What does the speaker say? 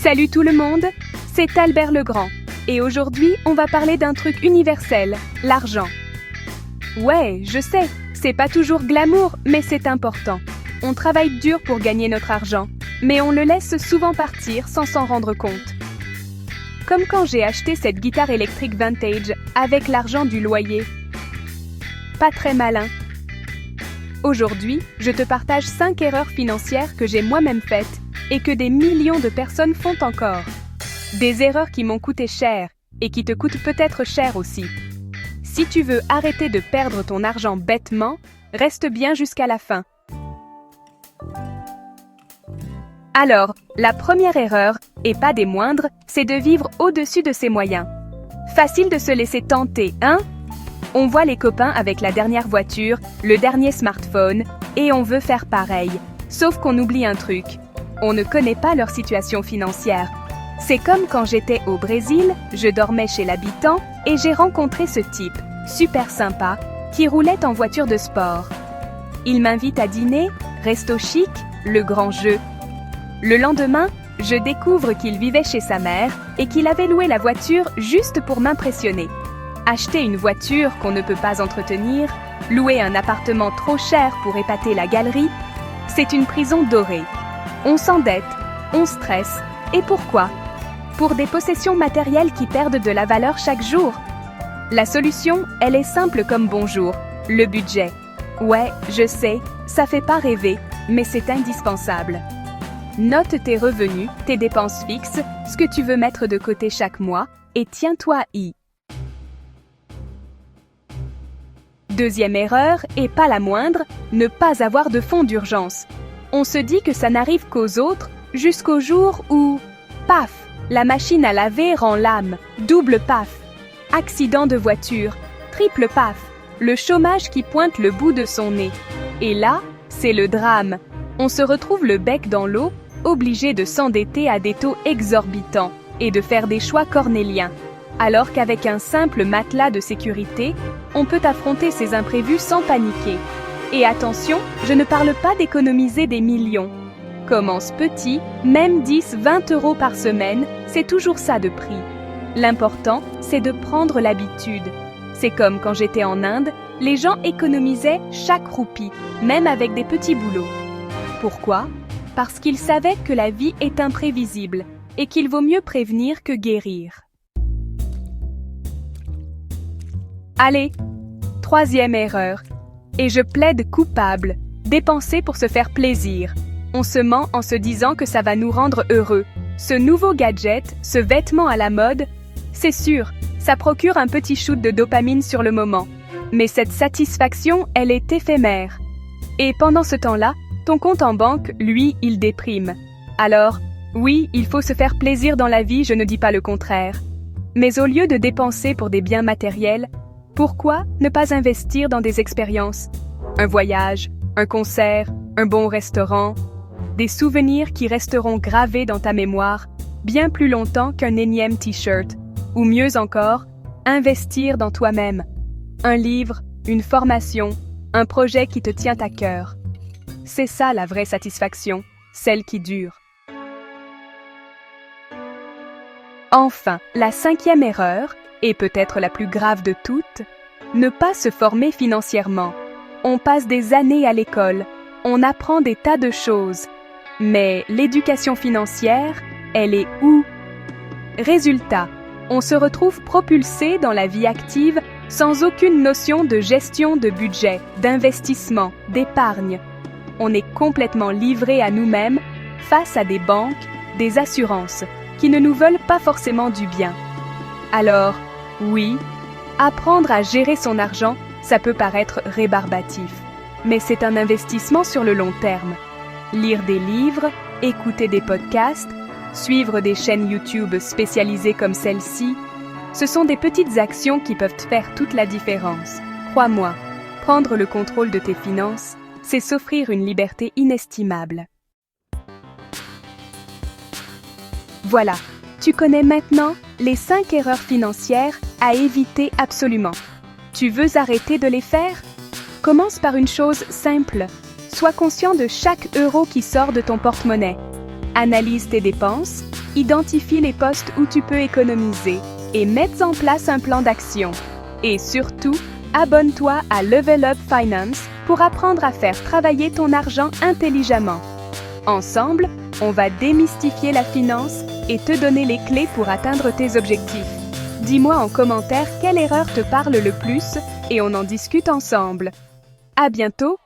Salut tout le monde, c'est Albert Legrand. Et aujourd'hui, on va parler d'un truc universel, l'argent. Ouais, je sais, c'est pas toujours glamour, mais c'est important. On travaille dur pour gagner notre argent, mais on le laisse souvent partir sans s'en rendre compte. Comme quand j'ai acheté cette guitare électrique vintage avec l'argent du loyer. Pas très malin. Aujourd'hui, je te partage 5 erreurs financières que j'ai moi-même faites et que des millions de personnes font encore. Des erreurs qui m'ont coûté cher et qui te coûtent peut-être cher aussi. Si tu veux arrêter de perdre ton argent bêtement, reste bien jusqu'à la fin. Alors, la première erreur, et pas des moindres, c'est de vivre au-dessus de ses moyens. Facile de se laisser tenter, hein? On voit les copains avec la dernière voiture, le dernier smartphone, et on veut faire pareil. Sauf qu'on oublie un truc. On ne connaît pas leur situation financière. C'est comme quand j'étais au Brésil, je dormais chez l'habitant et j'ai rencontré ce type, super sympa, qui roulait en voiture de sport. Il m'invite à dîner, resto chic, le grand jeu. Le lendemain, je découvre qu'il vivait chez sa mère et qu'il avait loué la voiture juste pour m'impressionner. Acheter une voiture qu'on ne peut pas entretenir, louer un appartement trop cher pour épater la galerie, c'est une prison dorée. On s'endette, on stresse, et pourquoi? Pour des possessions matérielles qui perdent de la valeur chaque jour. La solution, elle est simple comme bonjour, le budget. Ouais, je sais, ça fait pas rêver, mais c'est indispensable. Note tes revenus, tes dépenses fixes, ce que tu veux mettre de côté chaque mois, et tiens-toi-y. Deuxième erreur, et pas la moindre, ne pas avoir de fonds d'urgence. On se dit que ça n'arrive qu'aux autres, jusqu'au jour où, paf, la machine à laver rend l'âme, double paf, accident de voiture, triple paf, le chômage qui pointe le bout de son nez. Et là, c'est le drame. On se retrouve le bec dans l'eau, obligé de s'endetter à des taux exorbitants et de faire des choix cornéliens. Alors qu'avec un simple matelas de sécurité, on peut affronter ces imprévus sans paniquer. Et attention, je ne parle pas d'économiser des millions. Commence petit, même 10-20 € par semaine, c'est toujours ça de prix. L'important, c'est de prendre l'habitude. C'est comme quand j'étais en Inde, les gens économisaient chaque roupie, même avec des petits boulots. Pourquoi? Parce qu'ils savaient que la vie est imprévisible et qu'il vaut mieux prévenir que guérir. Allez, troisième erreur. Et je plaide coupable, dépenser pour se faire plaisir. On se ment en se disant que ça va nous rendre heureux. Ce nouveau gadget, ce vêtement à la mode, c'est sûr, ça procure un petit shoot de dopamine sur le moment. Mais cette satisfaction, elle est éphémère. Et pendant ce temps-là, ton compte en banque, lui, il déprime. Alors, oui, il faut se faire plaisir dans la vie, je ne dis pas le contraire. Mais au lieu de dépenser pour des biens matériels, pourquoi ne pas investir dans des expériences? Un voyage, un concert, un bon restaurant, des souvenirs qui resteront gravés dans ta mémoire bien plus longtemps qu'un énième t-shirt. Ou mieux encore, investir dans toi-même. Un livre, une formation, un projet qui te tient à cœur. C'est ça la vraie satisfaction, celle qui dure. Enfin, la cinquième erreur, et peut-être la plus grave de toutes, ne pas se former financièrement. On passe des années à l'école, on apprend des tas de choses. Mais l'éducation financière, elle est où? Résultat, on se retrouve propulsé dans la vie active sans aucune notion de gestion de budget, d'investissement, d'épargne. On est complètement livré à nous-mêmes face à des banques, des assurances, qui ne nous veulent pas forcément du bien. Alors, oui, apprendre à gérer son argent, ça peut paraître rébarbatif, mais c'est un investissement sur le long terme. Lire des livres, écouter des podcasts, suivre des chaînes YouTube spécialisées comme celle-ci, ce sont des petites actions qui peuvent faire toute la différence. Crois-moi, prendre le contrôle de tes finances, c'est s'offrir une liberté inestimable. Voilà, tu connais maintenant les 5 erreurs financières à éviter absolument. Tu veux arrêter de les faire? Commence par une chose simple. Sois conscient de chaque euro qui sort de ton porte-monnaie. Analyse tes dépenses, Identifie les postes où tu peux économiser et mets en place un plan d'action. Et surtout, abonne-toi à Level Up Finance pour apprendre à faire travailler ton argent intelligemment. Ensemble, on va démystifier la finance et te donner les clés pour atteindre tes objectifs. Dis-moi en commentaire quelle erreur te parle le plus et on en discute ensemble. À bientôt!